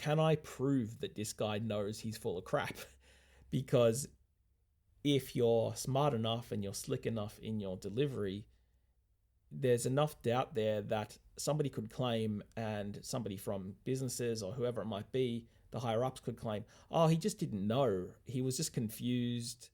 can I prove that this guy knows he's full of crap? Because if you're smart enough and you're slick enough in your delivery, there's enough doubt there that somebody could claim, and somebody from businesses or whoever it might be, the higher ups could claim, oh, he just didn't know. He was just confused.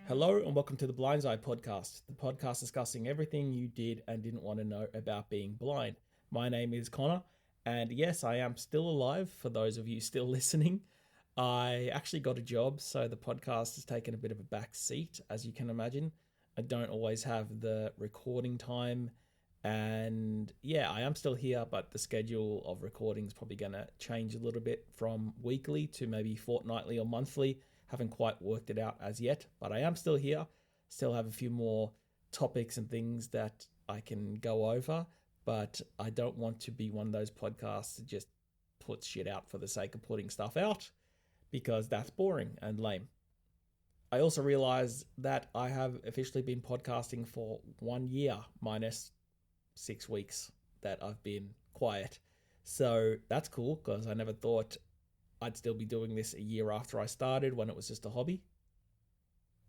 Hello and welcome to the Blindseyepodcast, the podcast discussing everything you did and didn't want to know about being blind. My name is Connor, and yes, I am still alive for those of you still listening. I actually got a job, so the podcast has taken a bit of a back seat, as you can imagine. I don't always have the recording time, and yeah, I am still here, but the schedule of recording is probably going to change a little bit from weekly to maybe fortnightly or monthly. Haven't quite worked it out as yet, but I am still here. Still have a few more topics and things that I can go over, but I don't want to be one of those podcasts that just puts shit out for the sake of putting stuff out, because that's boring and lame. I also realized that I have officially been podcasting for 1 year minus 6 weeks that I've been quiet. So that's cool, because I never thought I'd still be doing this a year after I started, when it was just a hobby.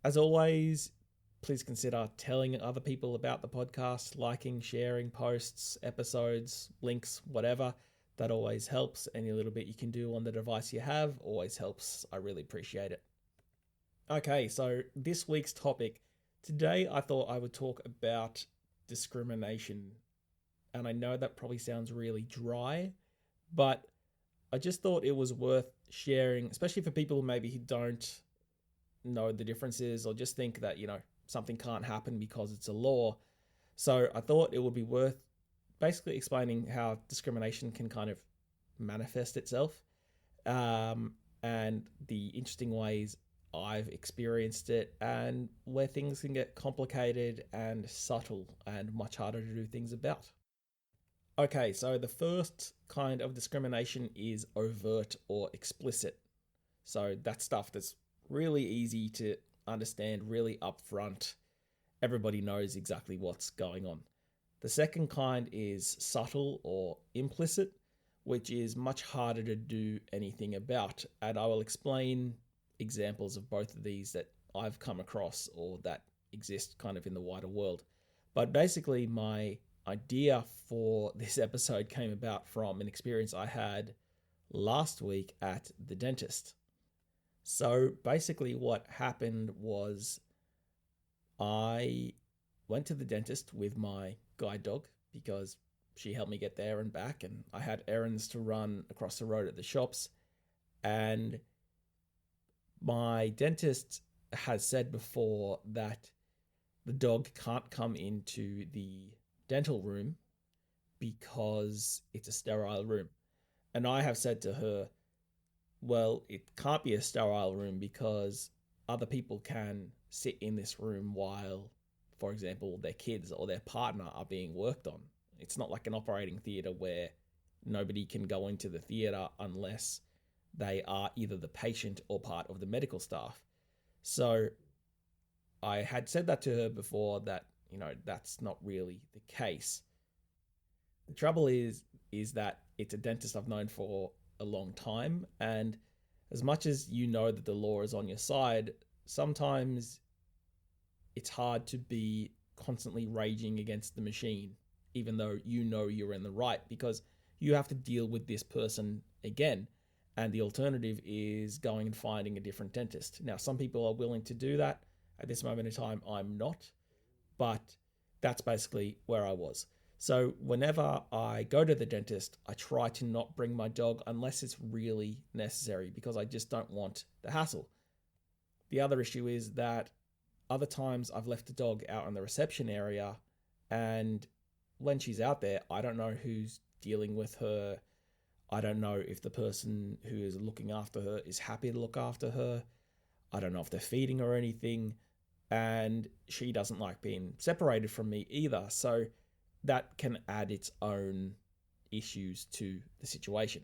As always, please consider telling other people about the podcast, liking, sharing posts, episodes, links, whatever. That always helps. Any little bit you can do on the device you have always helps. I really appreciate it. Okay, so this week's topic. Today I thought I would talk about discrimination. And I know that probably sounds really dry, but I just thought it was worth sharing, especially for people who maybe don't know the differences or just think that, something can't happen because it's a law. So I thought it would be worth basically explaining how discrimination can kind of manifest itself, and the interesting ways I've experienced it, and where things can get complicated and subtle and much harder to do things about. Okay, so the first kind of discrimination is overt or explicit. So that's stuff that's really easy to understand, really upfront. Everybody knows exactly what's going on. The second kind is subtle or implicit, which is much harder to do anything about. And I will explain examples of both of these that I've come across or that exist kind of in the wider world. But basically, my idea for this episode came about from an experience I had last week at the dentist. So basically what happened was I went to the dentist with my guide dog because she helped me get there and back, and I had errands to run across the road at the shops. And my dentist has said before that the dog can't come into the dental room because it's a sterile room. And I have said to her, well, it can't be a sterile room because other people can sit in this room while, for example, their kids or their partner are being worked on. It's not like an operating theatre where nobody can go into the theatre unless they are either the patient or part of the medical staff. So I had said that to her before, that that's not really the case. The trouble is that it's a dentist I've known for a long time, and as much as you know that the law is on your side, sometimes it's hard to be constantly raging against the machine, even though you know you're in the right, because you have to deal with this person again, and the alternative is going and finding a different dentist. Now, some people are willing to do that. At this moment in time, I'm not. But that's basically where I was. So whenever I go to the dentist, I try to not bring my dog unless it's really necessary, because I just don't want the hassle. The other issue is that other times I've left the dog out in the reception area, and when she's out there, I don't know who's dealing with her. I don't know if the person who is looking after her is happy to look after her. I don't know if they're feeding her or anything. And she doesn't like being separated from me either. So that can add its own issues to the situation.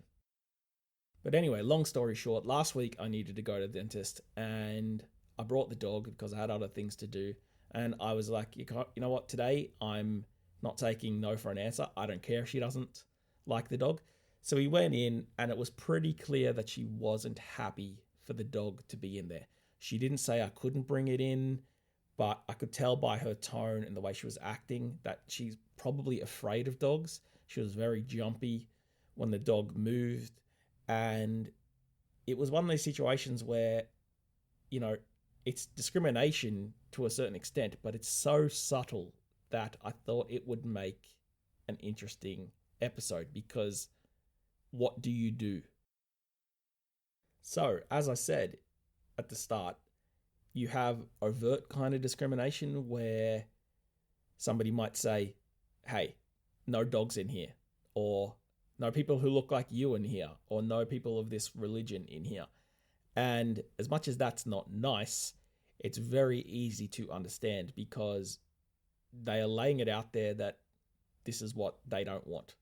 But anyway, long story short, last week I needed to go to the dentist and I brought the dog because I had other things to do. And I was like, you know what, today I'm not taking no for an answer. I don't care if she doesn't like the dog. So we went in and it was pretty clear that she wasn't happy for the dog to be in there. She didn't say I couldn't bring it in, but I could tell by her tone and the way she was acting that she's probably afraid of dogs. She was very jumpy when the dog moved. And it was one of those situations where, you know, it's discrimination to a certain extent, but it's so subtle that I thought it would make an interesting episode, because what do you do? So, as I said at the start, you have overt kind of discrimination where somebody might say, hey, no dogs in here, or no people who look like you in here, or no people of this religion in here. And as much as that's not nice, it's very easy to understand because they are laying it out there that this is what they don't want.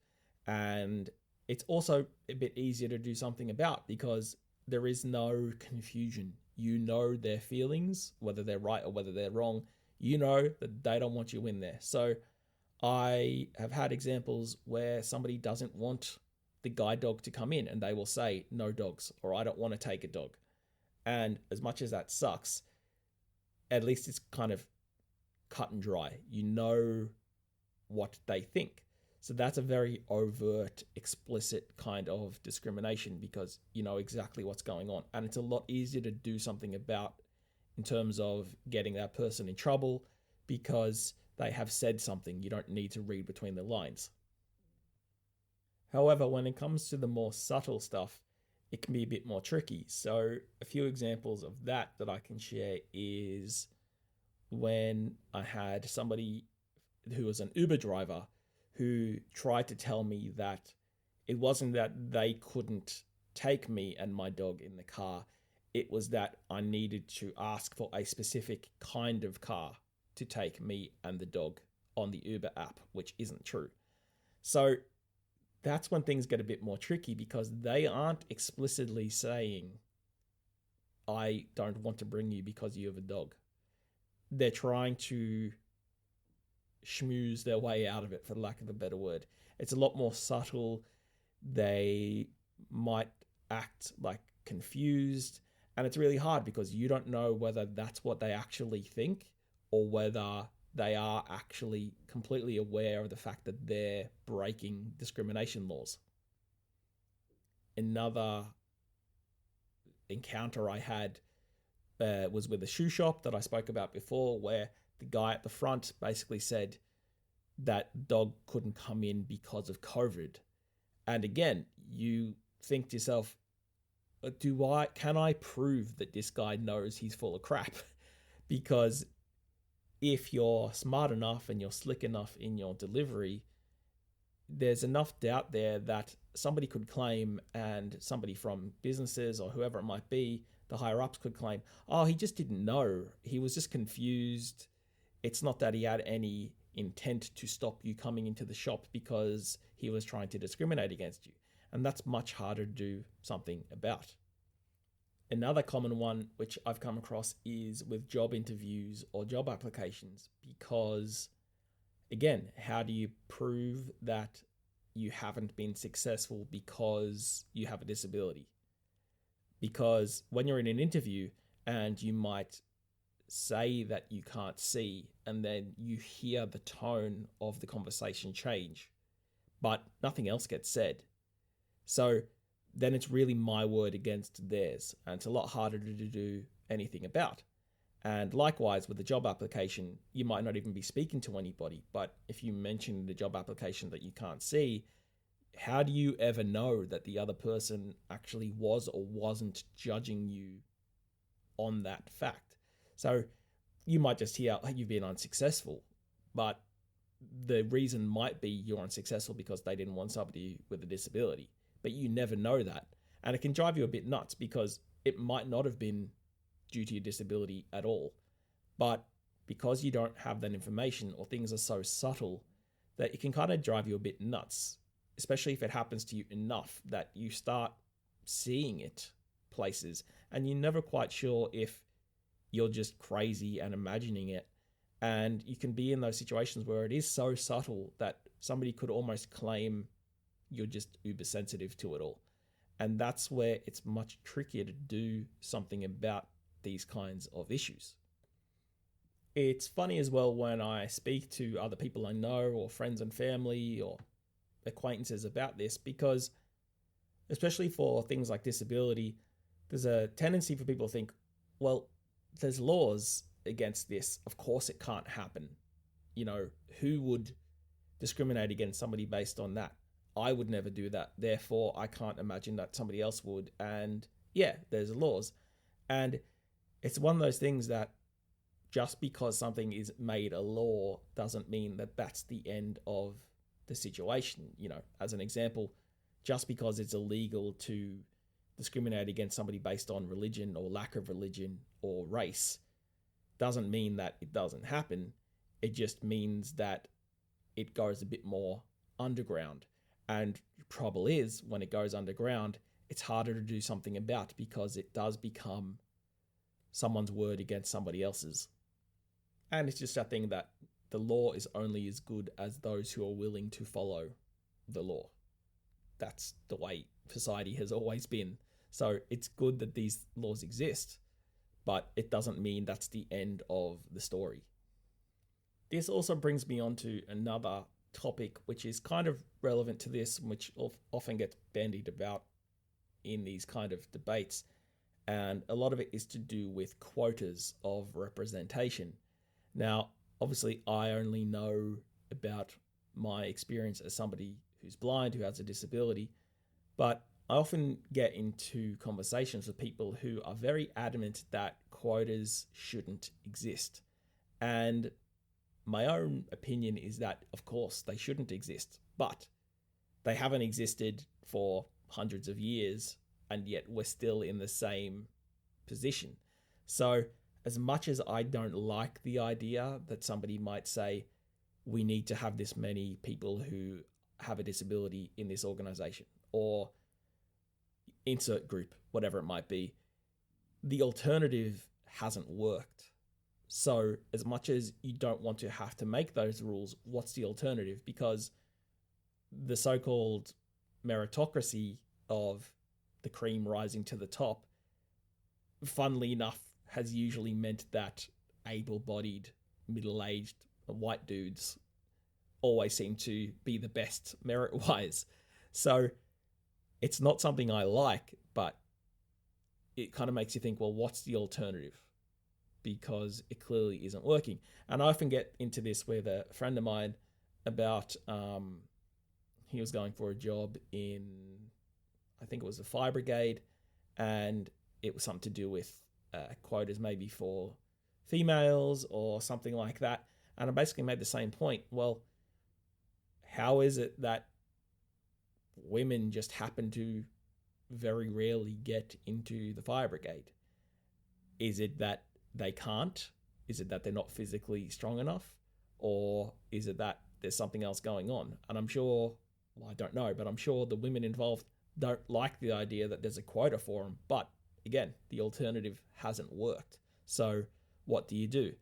And it's also a bit easier to do something about because there is no confusion. You know their feelings, whether they're right or whether they're wrong. You know that they don't want you in there. So I have had examples where somebody doesn't want the guide dog to come in and they will say no dogs, or I don't want to take a dog. And as much as that sucks, at least it's kind of cut and dry. You know what they think. So that's a very overt, explicit kind of discrimination because you know exactly what's going on. And it's a lot easier to do something about in terms of getting that person in trouble because they have said something. You don't need to read between the lines. However, when it comes to the more subtle stuff, it can be a bit more tricky. So a few examples of that I can share is when I had somebody who was an Uber driver who tried to tell me that it wasn't that they couldn't take me and my dog in the car. It was that I needed to ask for a specific kind of car to take me and the dog on the Uber app, which isn't true. So that's when things get a bit more tricky because they aren't explicitly saying, I don't want to bring you because you have a dog. They're trying to schmooze their way out of it, for lack of a better word. It's a lot more subtle. They might act like confused, and it's really hard because you don't know whether that's what they actually think or whether they are actually completely aware of the fact that they're breaking discrimination laws. Another encounter I had was with a shoe shop that I spoke about before, where the guy at the front basically said that dog couldn't come in because of COVID. And again, you think to yourself, can I prove that this guy knows he's full of crap? Because if you're smart enough and you're slick enough in your delivery, there's enough doubt there that somebody could claim, and somebody from businesses or whoever it might be, the higher ups could claim, oh, he just didn't know. He was just confused. It's not that he had any intent to stop you coming into the shop because he was trying to discriminate against you. And that's much harder to do something about. Another common one which I've come across is with job interviews or job applications, because again, how do you prove that you haven't been successful because you have a disability? Because when you're in an interview and you might say that you can't see, and then you hear the tone of the conversation change, but nothing else gets said. So then it's really my word against theirs, and it's a lot harder to do anything about. And likewise with the job application, you might not even be speaking to anybody, but if you mention in the job application that you can't see, how do you ever know that the other person actually was or wasn't judging you on that fact? So you might just hear, oh, you've been unsuccessful, but the reason might be you're unsuccessful because they didn't want somebody with a disability. But you never know that. And it can drive you a bit nuts because it might not have been due to your disability at all. But because you don't have that information, or things are so subtle, that it can kind of drive you a bit nuts. especially if it happens to you enough that you start seeing it places and you're never quite sure if you're just crazy and imagining it. And you can be in those situations where it is so subtle that somebody could almost claim you're just uber sensitive to it all. And that's where it's much trickier to do something about these kinds of issues. It's funny as well when I speak to other people I know or friends and family or acquaintances about this, because especially for things like disability, there's a tendency for people to think, well, there's laws against this. Of course it can't happen. Who would discriminate against somebody based on that? I would never do that. Therefore, I can't imagine that somebody else would. And yeah, there's laws. And it's one of those things that just because something is made a law doesn't mean that that's the end of the situation. As an example, just because it's illegal to discriminate against somebody based on religion or lack of religion or race doesn't mean that it doesn't happen. It just means that it goes a bit more underground. And the trouble is, when it goes underground, it's harder to do something about because it does become someone's word against somebody else's. And it's just a thing that the law is only as good as those who are willing to follow the law. That's the way society has always been. So it's good that these laws exist, but it doesn't mean that's the end of the story. This also brings me on to another topic which is kind of relevant to this, which often gets bandied about in these kind of debates, and a lot of it is to do with quotas of representation. Now, obviously, I only know about my experience as somebody who's blind, who has a disability, but I often get into conversations with people who are very adamant that quotas shouldn't exist. And my own opinion is that, of course, they shouldn't exist, but they haven't existed for hundreds of years, and yet we're still in the same position. So as much as I don't like the idea that somebody might say, we need to have this many people who have a disability in this organization, or insert group, whatever it might be, the alternative hasn't worked. So as much as you don't want to have to make those rules, what's the alternative? Because the so-called meritocracy of the cream rising to the top, funnily enough, has usually meant that able-bodied, middle-aged white dudes always seem to be the best merit-wise. So it's not something I like, but it kind of makes you think, well, what's the alternative? Because it clearly isn't working. And I often get into this with a friend of mine about, he was going for a job in, I think it was the fire brigade, and it was something to do with quotas maybe for females or something like that. And I basically made the same point. Well, how is it that women just happen to very rarely get into the fire brigade? Is it that they can't? Is it that they're not physically strong enough? Or is it that there's something else going on? And I'm sure, well, I don't know, but I'm sure the women involved don't like the idea that there's a quota for them. But again, the alternative hasn't worked. So what do you do?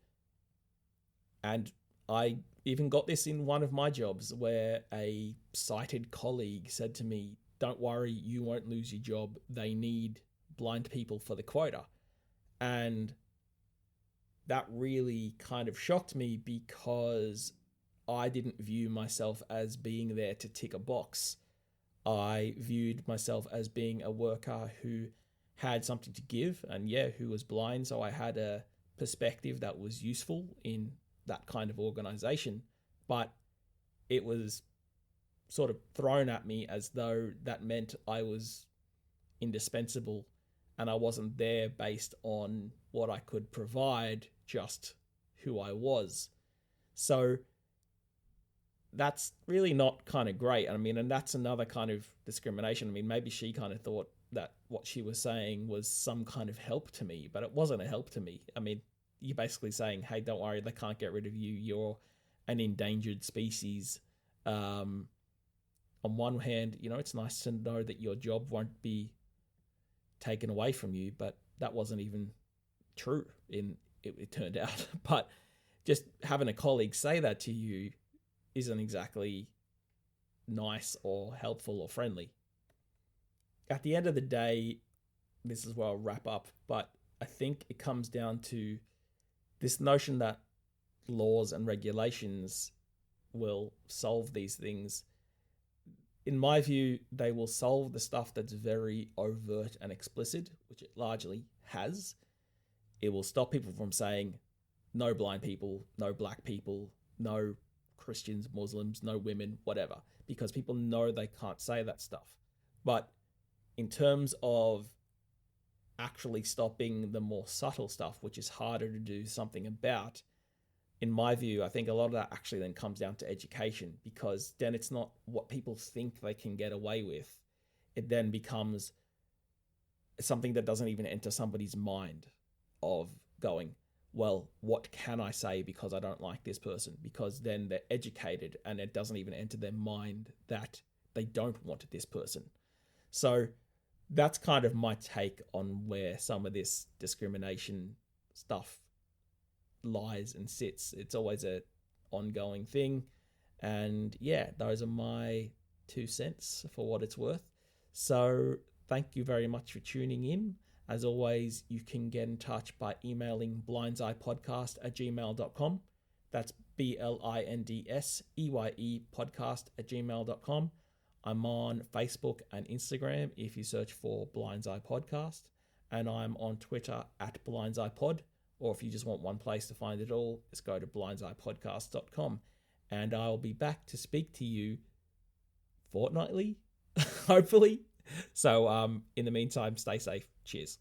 And I even got this in one of my jobs where a sighted colleague said to me, don't worry, you won't lose your job. They need blind people for the quota. And that really kind of shocked me because I didn't view myself as being there to tick a box. I viewed myself as being a worker who had something to give and who was blind. So I had a perspective that was useful in that kind of organization, but it was sort of thrown at me as though that meant I was indispensable and I wasn't there based on what I could provide, just who I was. So that's really not kind of great. I mean, and that's another kind of discrimination. I mean, maybe she kind of thought that what she was saying was some kind of help to me, but it wasn't a help to me. I mean, you're basically saying, hey, don't worry, they can't get rid of you. You're an endangered species. on one hand, it's nice to know that your job won't be taken away from you, but that wasn't even true it turned out. But just having a colleague say that to you isn't exactly nice or helpful or friendly. At the end of the day, this is where I'll wrap up, but I think it comes down to this notion that laws and regulations will solve these things. In my view, they will solve the stuff that's very overt and explicit, which it largely has. It will stop people from saying no blind people, no black people, no Christians, Muslims, no women, whatever, because people know they can't say that stuff. But in terms of actually stopping the more subtle stuff, which is harder to do something about, in my view, I think a lot of that actually then comes down to education, because then it's not what people think they can get away with. It then becomes something that doesn't even enter somebody's mind of going, well, what can I say because I don't like this person? Because then they're educated and it doesn't even enter their mind that they don't want this person. So that's kind of my take on where some of this discrimination stuff lies and sits. It's always a ongoing thing. And yeah, those are my 2 cents for what it's worth. So thank you very much for tuning in. As always, you can get in touch by emailing blindseyepodcast@gmail.com. That's BLINDSEYE podcast@gmail.com. I'm on Facebook and Instagram if you search for Blindseye Podcast. And I'm on Twitter @BlindseyePod. Or if you just want one place to find it all, just go to blindseyepodcast.com. And I'll be back to speak to you fortnightly, hopefully. So in the meantime, stay safe. Cheers.